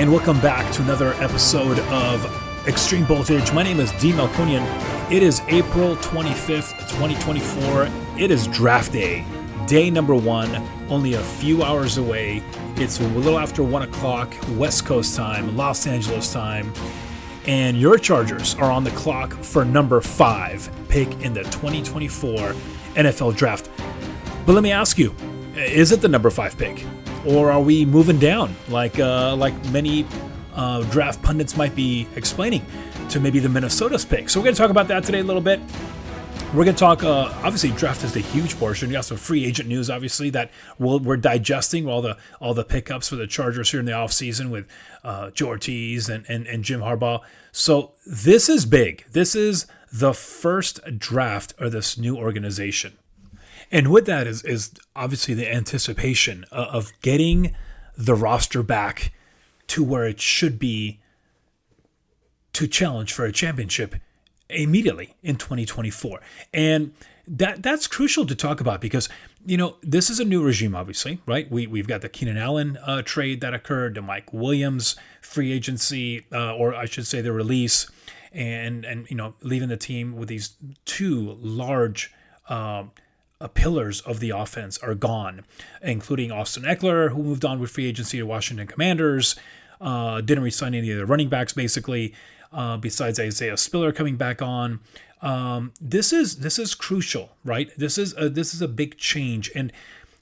and welcome back to another episode of Extreme Voltage. My name is D. Melkonian. It is April 25th, 2024. It is draft day, day number 1, only a few hours away. It's a little after 1 o'clock West Coast time, Los Angeles time, and your Chargers are on the clock for number 5 pick in the 2024 NFL draft. But let me ask you, is it the number 5 pick? Or are we moving down like many draft pundits might be explaining to maybe the Minnesota's pick? So we're going to talk about that today a little bit. We're going to talk, obviously, draft is the huge portion. You got some free agent news, obviously, that we're digesting all the pickups for the Chargers here in the offseason with Joe Ortiz and Jim Harbaugh. So this is big. This is the first draft of this new organization. And with that is obviously the anticipation of getting the roster back to where it should be to challenge for a championship immediately in 2024. And that's crucial to talk about because, you know, this is a new regime, obviously, right? We've got the Keenan Allen trade that occurred, the Mike Williams free agency, or I should say the release, and you know, leaving the team with these two large pillars of the offense are gone, including Austin Eckler, who moved on with free agency to Washington Commanders, didn't re-sign any of the running backs, basically, besides Isaiah Spiller coming back on. This is crucial, right? This is a big change. And,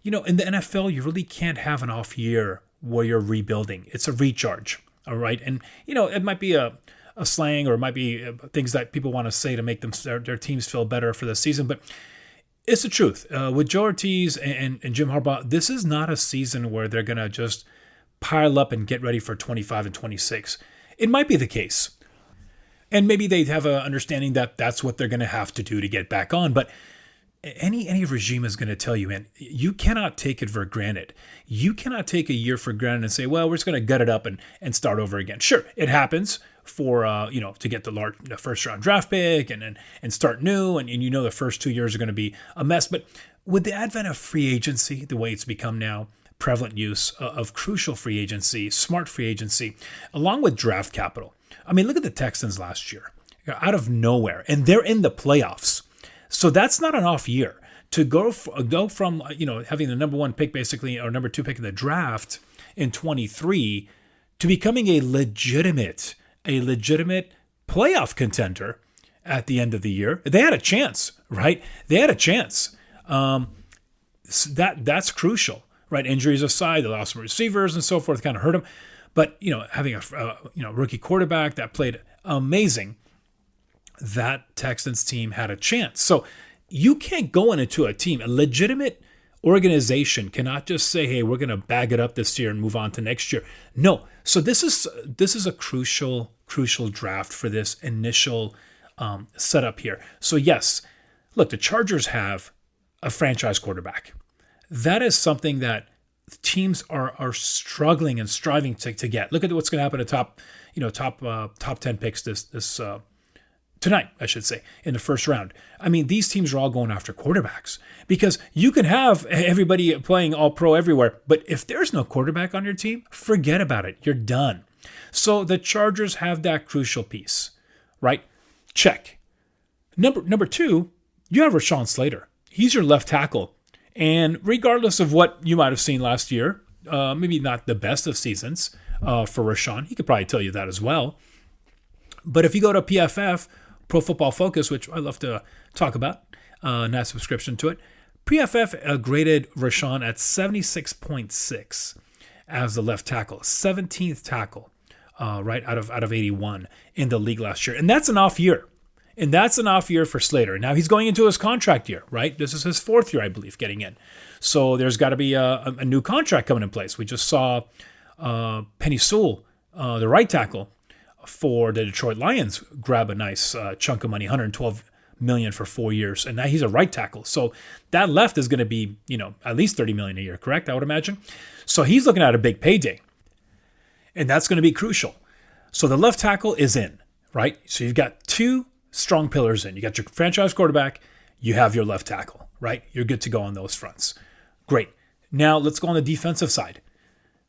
you know, in the NFL, you really can't have an off year where you're rebuilding. It's a recharge, all right? And, you know, it might be a slang, or it might be things that people want to say to make their teams feel better for the season, but it's the truth. With Joe Ortiz and Jim Harbaugh, this is not a season where they're going to just pile up and get ready for 25 and 26. It might be the case. And maybe they have an understanding that that's what they're going to have to do to get back on. But any regime is going to tell you, man, you cannot take it for granted. You cannot take a year for granted and say, well, we're just going to gut it up and start over again. Sure, it happens for, to get the first round draft pick and start new. And you know the first 2 years are going to be a mess. But with the advent of free agency, the way it's become now, prevalent use of crucial free agency, smart free agency, along with draft capital. I mean, look at the Texans last year, out of nowhere, and they're in the playoffs. So that's not an off year to go from having the number 1 pick basically, or number 2 pick in the draft in 23 to becoming a legitimate playoff contender at the end of the year. They had a chance, right? They had a chance. That's crucial, right? Injuries aside, they lost some receivers and so forth, kind of hurt them. But, you know, having a rookie quarterback that played amazing, that Texans team had a chance. So you can't go into a team, a legitimate organization cannot just say, hey, we're going to bag it up this year and move on to next year. No. So this is a crucial draft for this initial setup here. So yes, look, the Chargers have a franchise quarterback. That is something that teams are struggling and striving to get. Look at what's going to happen to top 10 picks this tonight, I should say, in the first round. I mean, these teams are all going after quarterbacks because you can have everybody playing all pro everywhere, but if there's no quarterback on your team, forget about it. You're done. So the Chargers have that crucial piece, right? Check. Number 2, you have Rashawn Slater. He's your left tackle. And regardless of what you might have seen last year, maybe not the best of seasons for Rashawn, he could probably tell you that as well. But if you go to PFF, Pro Football Focus, which I love to talk about, not subscription to it, PFF graded Rashawn at 76.6 as the left tackle, 17th tackle, right out of 81 in the league last year. And that's an off year. And that's an off year for Slater. Now he's going into his contract year, right? This is his 4th year, I believe, getting in. So there's got to be a new contract coming in place. We just saw Penny Sewell, the right tackle for the Detroit Lions, grab a nice chunk of money, $112 million for 4 years, and now he's a right tackle. So that left is going to be, at least $30 million a year, correct? I would imagine. So he's looking at a big payday, and that's going to be crucial. So the left tackle is in, right? So you've got 2 strong pillars in. You got your franchise quarterback, you have your left tackle, right? You're good to go on those fronts. Great. Now let's go on the defensive side.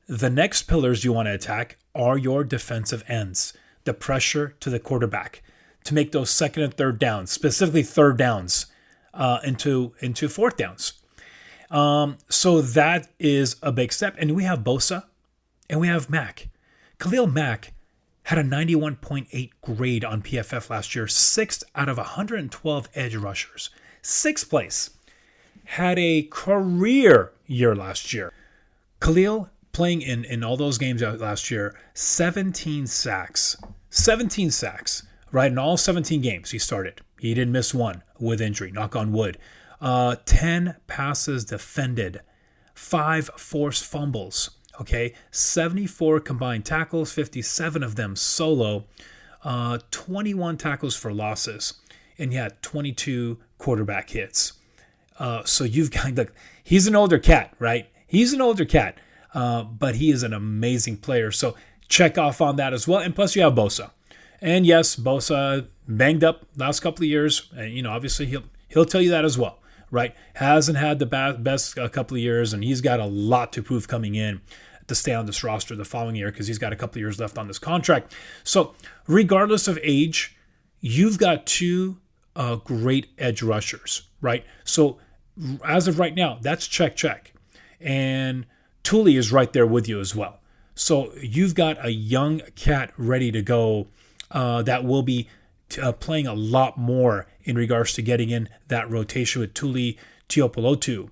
The next pillars you want to attack are your defensive ends, the pressure to the quarterback to make those second and third downs, specifically third downs, into fourth downs. So that is a big step. And we have Bosa and we have Mack. Khalil Mack had a 91.8 grade on PFF last year, 6th out of 112 edge rushers. 6th place. Had a career year last year. Khalil playing in all those games out last year, 17 sacks. 17 sacks, right? In all 17 games he started. He didn't miss one with injury, knock on wood. 10 passes defended, 5 forced fumbles, okay? 74 combined tackles, 57 of them solo, 21 tackles for losses, and he had 22 quarterback hits. So you've got, look, he's an older cat, right? He's an older cat, but he is an amazing player. So check off on that as well. And plus you have Bosa. And yes, Bosa banged up last couple of years. And, obviously he'll tell you that as well, right? Hasn't had the best couple of years, and he's got a lot to prove coming in to stay on this roster the following year because he's got a couple of years left on this contract. So regardless of age, you've got 2 great edge rushers, right? So as of right now, that's check. And Tuli is right there with you as well. So you've got a young cat ready to go that will be playing a lot more in regards to getting in that rotation with Tuli Tuipulotu.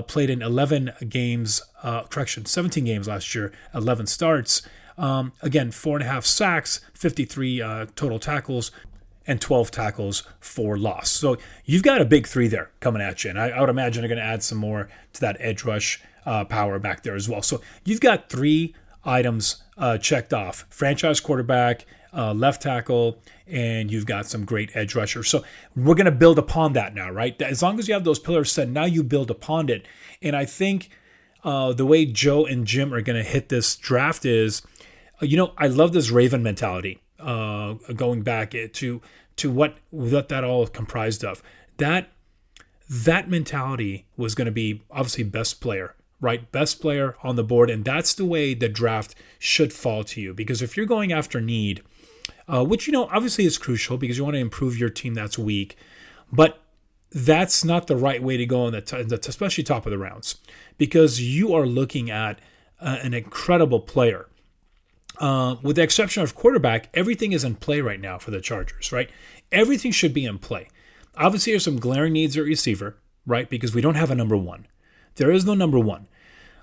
Played in 17 games last year, 11 starts. Again, 4.5 sacks, 53 total tackles, and 12 tackles for loss. So you've got a big 3 there coming at you. And I would imagine they're going to add some more to that edge rush power back there as well. So you've got 3 items checked off: franchise quarterback, left tackle, and you've got some great edge rushers. So we're going to build upon that now, right? As long as you have those pillars set, now you build upon it. And I think the way Joe and Jim are going to hit this draft is, I love this Raven mentality, going back to what that all comprised of. That mentality was going to be obviously best player, right? Best player on the board. And that's the way the draft should fall to you. Because if you're going after need, which, obviously is crucial because you want to improve your team that's weak, but that's not the right way to go especially top of the rounds, because you are looking at an incredible player. With the exception of quarterback, everything is in play right now for the Chargers, right? Everything should be in play. Obviously, there's some glaring needs at receiver, right? Because we don't have a number 1. There is no number 1.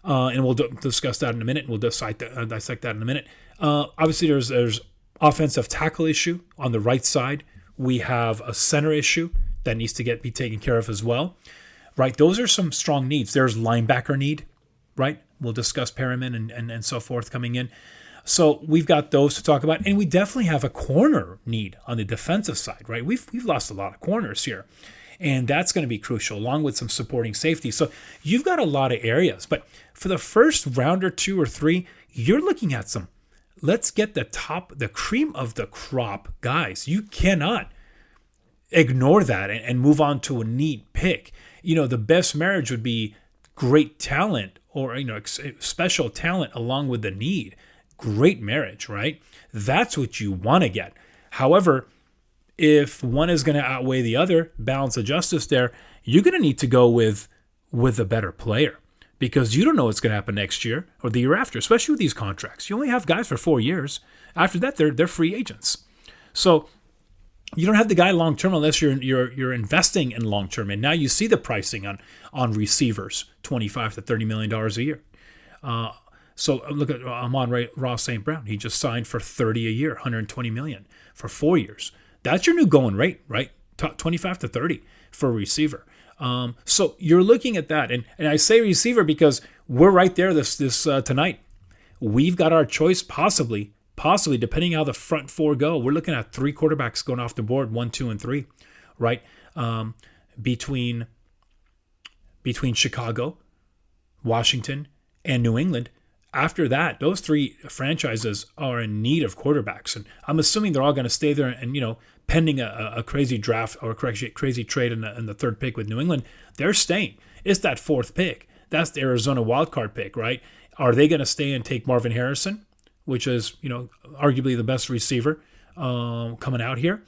And we'll discuss that in a minute. We'll dissect that in a minute. Obviously, there's offensive tackle issue on the right side. We have a center issue that needs to be taken care of as well, right? Those are some strong needs. There's linebacker need, right? We'll discuss Perriman and so forth coming in. So we've got those to talk about, and we definitely have a corner need on the defensive side, right? We've lost a lot of corners here, and that's going to be crucial, along with some supporting safety. So you've got a lot of areas, but for the first round or 2 or 3, you're looking at some. Let's get the cream of the crop guys. You cannot ignore that and move on to a neat pick. The best marriage would be great talent or special talent along with the need. Great marriage, right? That's what you want to get. However, if one is going to outweigh the other, balance of justice there, you're going to need to go with a better player, because you don't know what's going to happen next year or the year after, especially with these contracts. You only have guys for 4 years. After that, they're free agents. So you don't have the guy long term unless you're investing in long term. And now you see the pricing on receivers, $25 to $30 million a year. So look at Amon-Ra St. Brown. He just signed for $30 a year, $120 million for 4 years. That's your new going rate, right? 25 to 30 for a receiver. So you're looking at that, and I say receiver because we're right there this tonight. We've got our choice, possibly depending how the front 4 go. We're looking at 3 quarterbacks going off the board, 1, 2, and 3, right? Between Chicago, Washington, and New England. After that, those 3 franchises are in need of quarterbacks, and I'm assuming they're all going to stay there. And pending a crazy draft or a crazy trade in the 3rd pick with New England, they're staying. It's that 4th pick. That's the Arizona wildcard pick, right? Are they going to stay and take Marvin Harrison, which is, arguably the best receiver coming out here?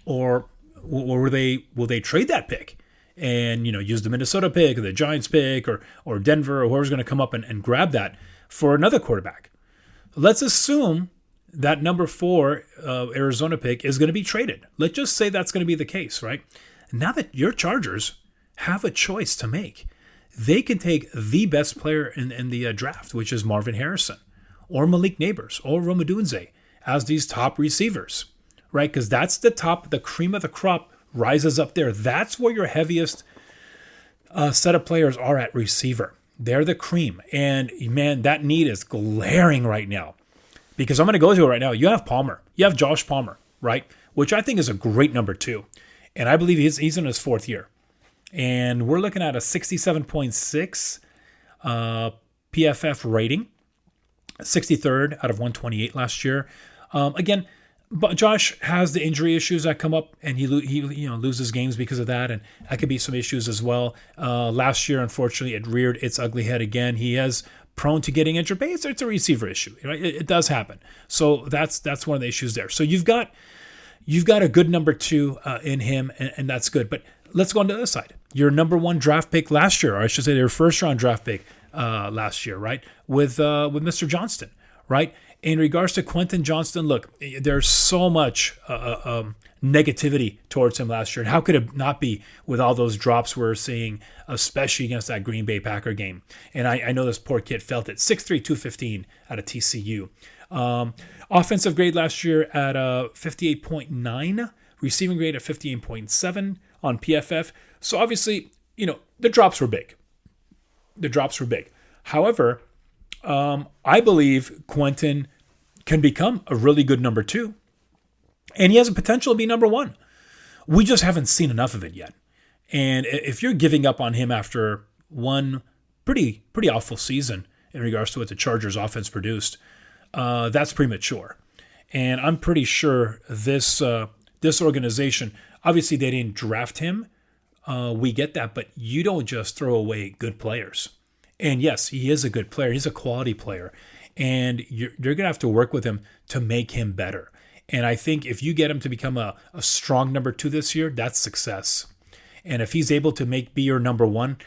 Or will they trade that pick and, use the Minnesota pick or the Giants pick or Denver or whoever's going to come up and grab that for another quarterback? Let's assume that number 4 Arizona pick is going to be traded. Let's just say that's going to be the case, right? Now that your Chargers have a choice to make, they can take the best player in the draft, which is Marvin Harrison or Malik Neighbors or Rome Odunze as these top receivers, right? Because that's the cream of the crop rises up there. That's where your heaviest set of players are at receiver. They're the cream. And man, that need is glaring right now. Because I'm going to go to it right now. You have Palmer. You have Josh Palmer, right? Which I think is a great number 2. And I believe he's in his 4th year. And we're looking at a 67.6 PFF rating. 63rd out of 128 last year. Again, but Josh has the injury issues that come up, and he loses games because of that, and that could be some issues as well. Last year, unfortunately, it reared its ugly head again. He is prone to getting injured, but it's a receiver issue, right? It does happen. So that's one of the issues there. So you've got a good number 2 in him, and that's good. But let's go on to the other side. Your number 1 draft pick last year, or I should say your first round draft pick last year, right? With Mr. Johnston, right? In regards to Quentin Johnston, look, there's so much negativity towards him last year. And how could it not be with all those drops we're seeing, especially against that Green Bay Packer game? And I know this poor kid felt it. 6'3", 215 out of TCU. Offensive grade last year at 58.9. Receiving grade at 58.7 on PFF. So obviously, the drops were big. However, I believe Quentin can become a really good number 2. And he has a potential to be number 1. We just haven't seen enough of it yet. And if you're giving up on him after one pretty awful season in regards to what the Chargers offense produced, that's premature. And I'm pretty sure this organization, obviously they didn't draft him. We get that, but you don't just throw away good players. And yes, he is a good player. He's a quality player. And you're going to have to work with him to make him better. And I think if you get him to become a strong number 2 this year, that's success. And if he's able to be your number 1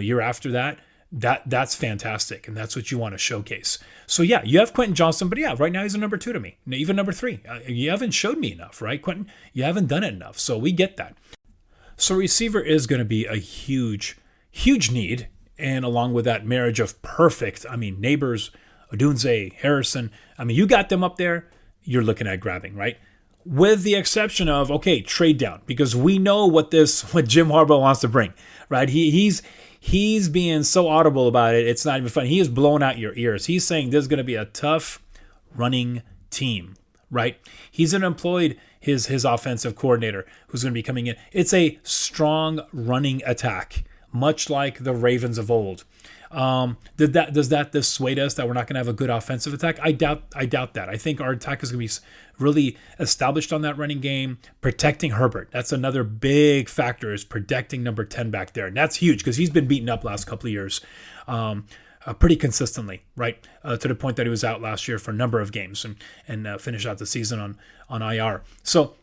year after that, that's fantastic. And that's what you want to showcase. So yeah, you have Quentin Johnston, but yeah, right now he's a number 2 to me. Even number 3. You haven't showed me enough, right, Quentin? You haven't done it enough. So we get that. So receiver is going to be a huge, huge need. And along with that marriage of perfect, Neighbors, Odunze, Harrison, you got them up there, you're looking at grabbing, right? With the exception of, okay, trade down, because we know what Jim Harbaugh wants to bring, right? He's being so audible about it, it's not even funny. He is blowing out your ears. He's saying there's going to be a tough running team, right? He's employed his offensive coordinator who's going to be coming in. It's a strong running attack, much like the Ravens of old. Does that dissuade us that we're not going to have a good offensive attack? I doubt that. I think our attack is going to be really established on that running game, protecting Herbert. That's another big factor, is protecting number 10 back there. And that's huge because he's been beaten up last couple of years pretty consistently, right? To the point that he was out last year for a number of games and finished out the season on IR. So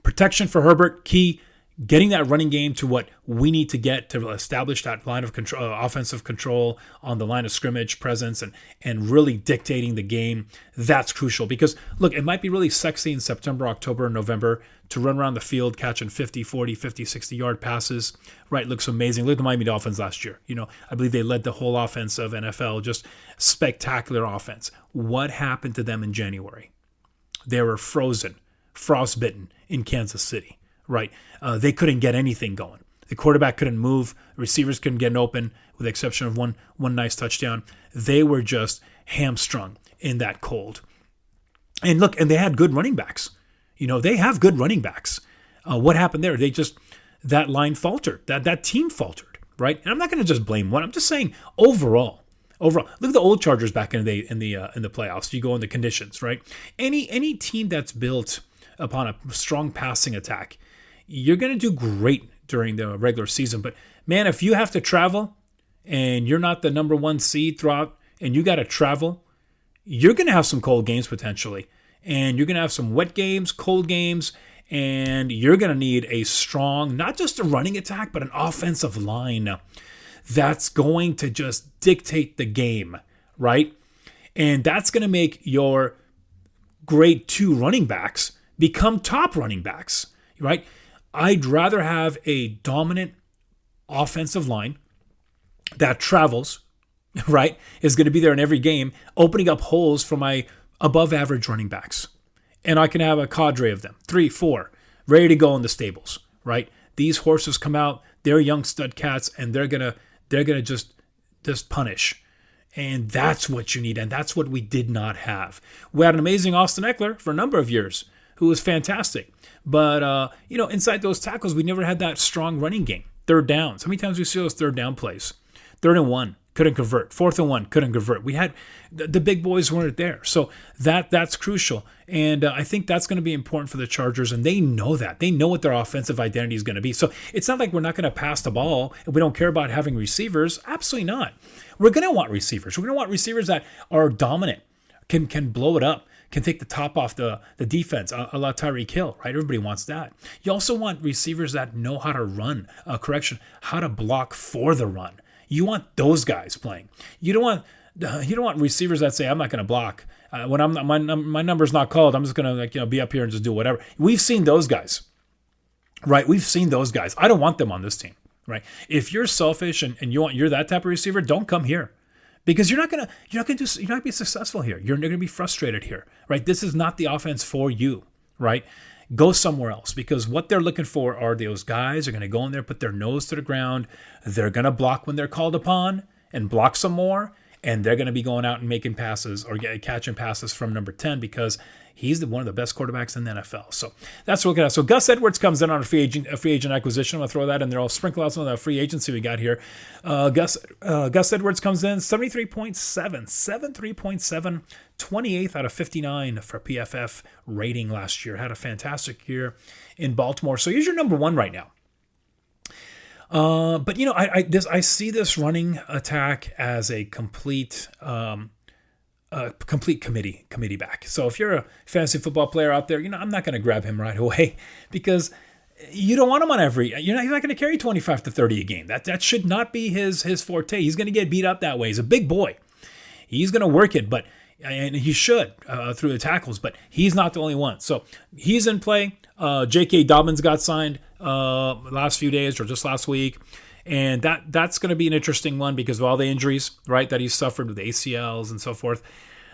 protection for Herbert, key. Getting that running game to what we need to get to establish that line of control, offensive control on the line of scrimmage presence and really dictating the game, that's crucial. Because, look, it might be really sexy in September, October, and November to run around the field catching 50, 40, 50, 60-yard passes. Right, looks amazing. Look at the Miami Dolphins last year. I believe they led the whole offense of NFL, just spectacular offense. What happened to them in January? They were frozen, frostbitten in Kansas City. Right. They couldn't get anything going. The quarterback couldn't move. The receivers couldn't get open, with the exception of one nice touchdown. They were just hamstrung in that cold. And look, and they had good running backs. They have good running backs. What happened there? That line faltered. That team faltered. Right. And I'm not going to just blame one. I'm just saying overall, look at the old Chargers back in the playoffs. You go in the conditions. Right. Any team that's built upon a strong passing attack, you're going to do great during the regular season. But, man, if you have to travel and you're not the number one seed throughout, and you got to travel, you're going to have some cold games potentially. And you're going to have some wet games, cold games, and you're going to need a strong, not just a running attack, but an offensive line that's going to just dictate the game, right? And that's going to make your grade 2 running backs become top running backs, right? I'd rather have a dominant offensive line that travels, right, is going to be there in every game, opening up holes for my above average running backs. And I can have a cadre of them, 3, 4, ready to go in the stables, right? These horses come out, they're young stud cats, and they're gonna just punish. And that's what you need, and that's what we did not have. We had an amazing Austin Eckler for a number of years, who was fantastic. But inside those tackles, we never had that strong running game. Third downs. How many times do we see those third down plays? 3rd and 1. Couldn't convert. 4th and 1, couldn't convert. We had the big boys weren't there, so that's crucial. And I think that's going to be important for the Chargers, and they know that. They know what their offensive identity is going to be. So it's not like we're not going to pass the ball and we don't care about having receivers. Absolutely not. We're going to want receivers. We're going to want receivers that are dominant, can blow it up, can take the top off the defense, a la Tyreek Hill, right? Everybody wants that. You also want receivers that know how to run, how to block for the run. You want those guys playing. You don't want receivers that say, I'm not going to block. When my number's not called, I'm just going to be up here and just do whatever. We've seen those guys, right? We've seen those guys. I don't want them on this team, right? If you're selfish and you're that type of receiver, don't come here, because you're not going to be successful here. You're going to be frustrated here, right? This is not the offense for you, right? Go somewhere else, because what they're looking for are those guys are going to go in there, put their nose to the ground. They're going to block when they're called upon and block some more. And they're going to be going out and making passes or catching passes from number 10, because he's one of the best quarterbacks in the NFL. So that's what we're looking at. So Gus Edwards comes in on a free agent acquisition. I'm going to throw that in there. I'll sprinkle out some of the free agency we got here. Gus Edwards comes in, 73.7, 28th out of 59 for PFF rating last year. Had a fantastic year in Baltimore. So he's your number 1 right now. But I see this running attack as a complete committee back. So if you're a fantasy football player out there, I'm not going to grab him right away, because you don't want him on he's not going to carry 25 to 30 a game. That should not be his forte. He's going to get beat up that way. He's a big boy. He's going to work it, and he should through the tackles, but he's not the only one. So he's in play. J.K. Dobbins got signed last few days or just last week. And that's going to be an interesting one because of all the injuries, right, that he's suffered with the ACLs and so forth.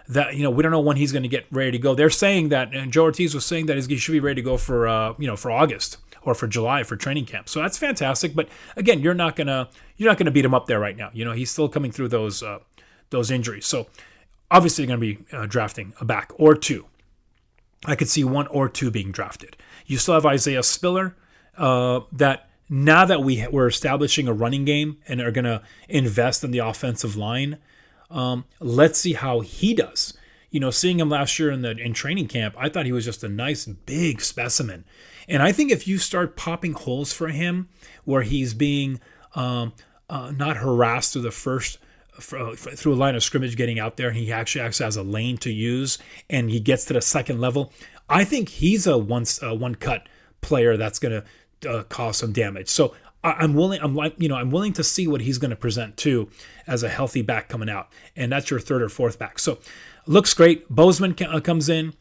That we don't know when he's going to get ready to go. They're saying that, and Joe Ortiz was saying that he should be ready to go for August or for July for training camp. So that's fantastic. But again, you're not gonna beat him up there right now. He's still coming through those injuries. So obviously, you're going to be drafting a back or two. I could see 1 or 2 being drafted. You still have Isaiah Spiller. That now that we're establishing a running game and are going to invest in the offensive line, let's see how he does. Seeing him last year in training camp, I thought he was just a nice big specimen. And I think if you start popping holes for him where he's being not harassed through through a line of scrimmage getting out there, and he actually has a lane to use, and he gets to the second level, I think he's a one-cut player that's going to cause some damage. So I'm willing to see what he's going to present too as a healthy back coming out, and that's your 3rd or 4th back. So looks great. Bozeman comes in,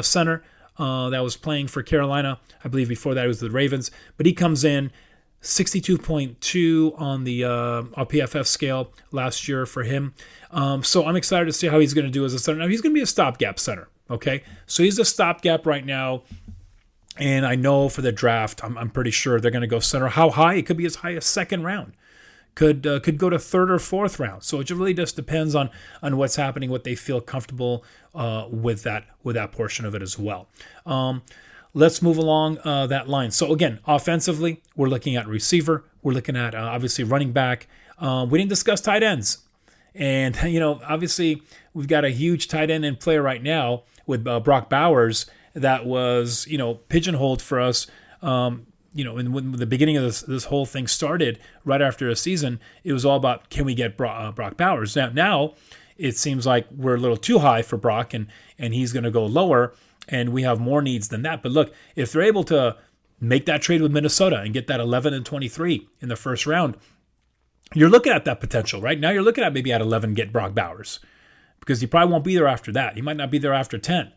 center that was playing for Carolina. I believe before that it was the Ravens, but he comes in 62.2 on the PFF scale last year for him. So I'm excited to see how he's going to do as a center. Now he's going to be a stopgap center. Okay, so he's a stopgap right now. And I know for the draft, I'm pretty sure they're going to go center. How high? It could be as high as 2nd round. Could go to 3rd or 4th round. So it really just depends on what's happening, what they feel comfortable with that portion of it as well. Let's move along that line. So again, offensively, we're looking at receiver. We're looking at obviously running back. We didn't discuss tight ends. And, obviously we've got a huge tight end in play right now with Brock Bowers that was, pigeonholed for us, when the beginning of this whole thing started, right after a season, it was all about, can we get Brock Bowers? Now it seems like we're a little too high for Brock, and he's going to go lower, and we have more needs than that. But look, if they're able to make that trade with Minnesota and get that 11-23 in the first round, you're looking at that potential, right? Now you're looking at maybe at 11 get Brock Bowers, because he probably won't be there after that. He might not be there after 10.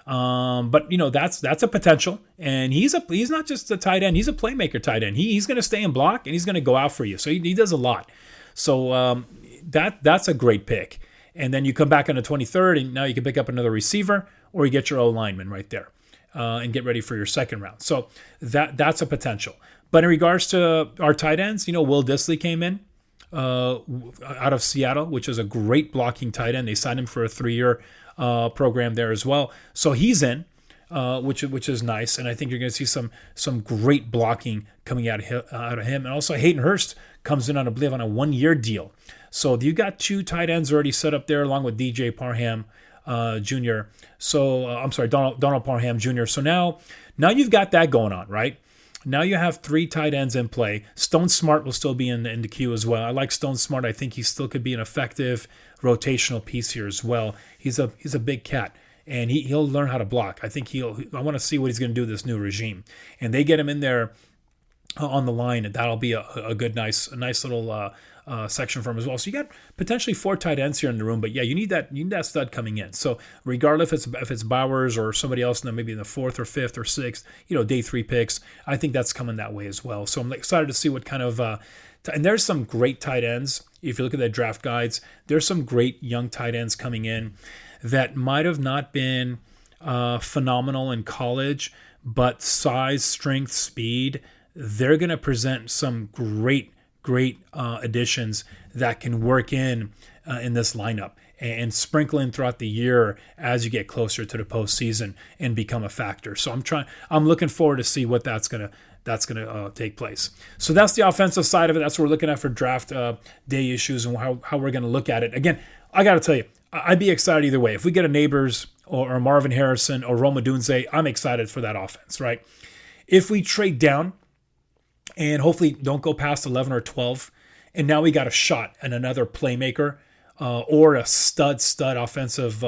But that's a potential, and he's not just a tight end. He's a playmaker tight end. He's going to stay in block, and he's going to go out for you. So he does a lot. So that's a great pick. And then you come back on the 23rd, and now you can pick up another receiver, or you get your O lineman right there, and get ready for your second round. So that's a potential. But in regards to our tight ends, Will Dissly came in out of Seattle, which is a great blocking tight end. They signed him for a 3-year program there as well. So he's in, which is nice. And I think you're going to see some great blocking coming out of him. And also Hayden Hurst comes in on a 1-year deal. So you got 2 tight ends already set up there, along with DJ Parham Jr. So I'm sorry, Donald Parham Jr. So now you've got that going on, right? Now you have 3 tight ends in play. Stone Smart will still be in the queue as well. I like Stone Smart. I think he still could be an effective rotational piece here as well. He's a big cat, and he'll learn how to block. I think I want to see what he's going to do with this new regime. And they get him in there on the line, and that'll be a good, nice little section for him as well. So you got potentially 4 tight ends here in the room, but yeah, you need that stud coming in. So regardless if it's Bowers or somebody else, maybe in the 4th or 5th or 6th, day 3 picks, I think that's coming that way as well. So I'm excited to see what kind of and there's some great tight ends. If you look at the draft guides, there's some great young tight ends coming in that might have not been phenomenal in college, but size, strength, speed, they're going to present some great additions that can work in this lineup and sprinkle in throughout the year as you get closer to the postseason and become a factor. So I'm looking forward to see what that's gonna take place. So that's the offensive side of it. That's what we're looking at for draft day issues and how we're going to look at it. Again, I got to tell you, I'd be excited either way. If we get a Neighbors or Marvin Harrison or Rome Odunze, I'm excited for that offense, right? If we trade down and hopefully don't go past 11 or 12, and now we got a shot at another playmaker or a stud offensive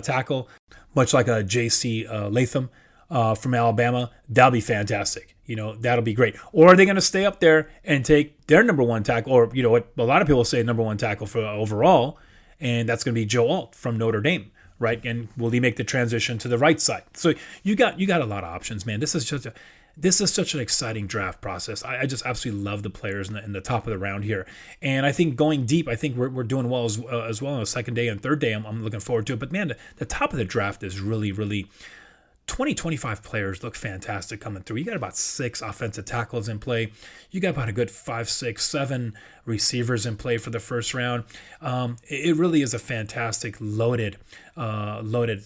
tackle, much like a J.C. Latham from Alabama, that'll be fantastic. That'll be great. Or are they going to stay up there and take their number 1 tackle, or what a lot of people say number 1 tackle for overall, and that's going to be Joe Alt from Notre Dame, right? And will he make the transition to the right side? So you got a lot of options, man. This is such an exciting draft process. I just absolutely love the players in the top of the round here. And I think going deep, I think we're doing well as well on the second day and third day. I'm looking forward to it. But man, the top of the draft is really, really 25 players look fantastic coming through. You got about 6 offensive tackles in play. You got about a good 5, 6, 7 receivers in play for the first round. It really is a fantastic loaded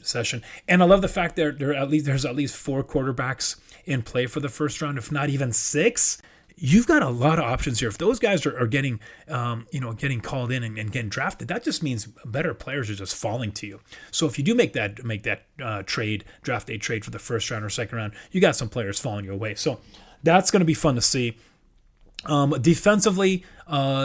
session. And I love the fact that there's at least 4 quarterbacks in play for the first round, if not even 6. You've got a lot of options here. If those guys are getting called in and getting drafted, that just means better players are just falling to you. So if you do make that draft day trade for the first round or second round, you got some players falling your way. So that's going to be fun to see. Defensively,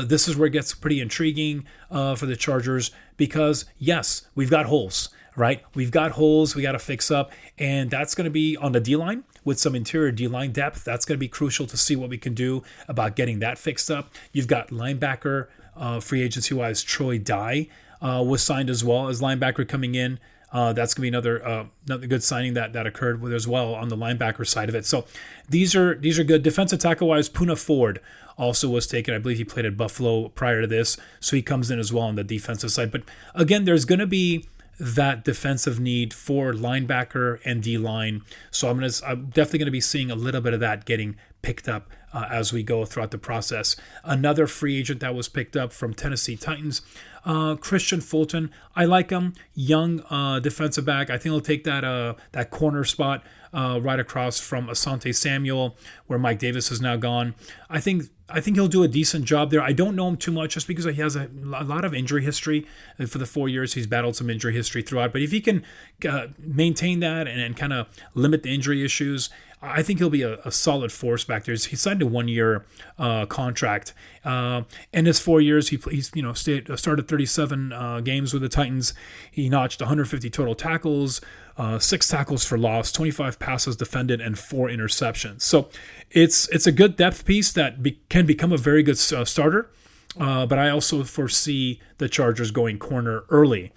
this is where it gets pretty intriguing for the Chargers because, yes, we've got holes, right? We've got holes we got to fix up, and that's going to be on the D-line with some interior D-line depth. That's going to be crucial to see what we can do about getting that fixed up. You've got linebacker, free agency-wise, Troy Dye was signed as well as linebacker coming in. That's going to be another good signing that occurred with as well on the linebacker side of it. So these are good. Defensive tackle-wise, Poona Ford also was taken. I believe he played at Buffalo prior to this, so he comes in as well on the defensive side. But again, there's going to be that defensive need for linebacker and D-line. So I'm definitely going to be seeing a little bit of that getting picked up as we go throughout the process. Another free agent that was picked up from Tennessee Titans, Christian Fulton. I like him, young defensive back. I think he'll take that corner spot right across from Asante Samuel, where Mike Davis is now gone. I think he'll do a decent job there. I don't know him too much just because he has a lot of injury history. For the 4 years, he's battled some injury history throughout. But if he can maintain that and kind of limit the injury issues, I think he'll be a solid force back there. He signed a 1-year contract. In his 4 years, he's started 37 games with the Titans. He notched 150 total tackles, 6 tackles for loss, 25 passes defended, and 4 interceptions. So it's a good depth piece that can become a very good starter. But I also foresee the Chargers going corner early,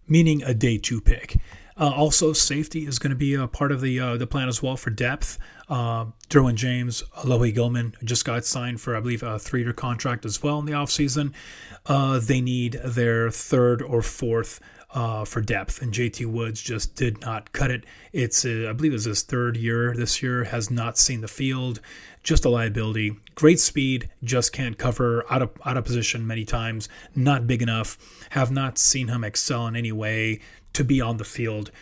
meaning a day 2 pick. Also, safety is going to be a part of the plan as well for depth. Derwin James, Alohi Gilman just got signed for, I believe, a 3-year contract as well in the offseason. They need their 3rd or 4th for depth, and JT Woods just did not cut it. I believe it's his 3rd year this year, has not seen the field. Just a liability. Great speed, just can't cover out of position many times. Not big enough. Have not seen him excel in any way to be on the field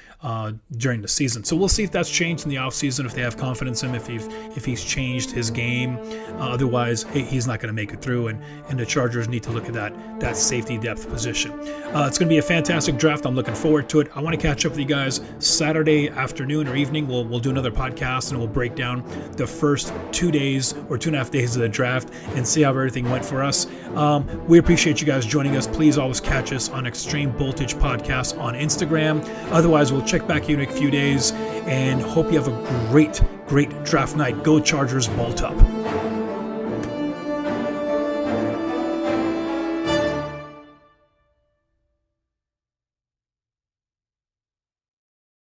during the season. So we'll see if that's changed in the offseason, if they have confidence in him, if he's changed his game. Otherwise, he's not going to make it through, and the Chargers need to look at that safety depth position. It's going to be a fantastic draft. I'm looking forward to it. I want to catch up with you guys Saturday afternoon or evening. We'll do another podcast, and we'll break down the first 2 days or 2.5 days of the draft and see how everything went for us. We appreciate you guys joining us. Please always catch us on Extreme Voltage Podcast on Instagram. Otherwise, we'll check back in a few days and hope you have a great draft night. Go Chargers, bolt up.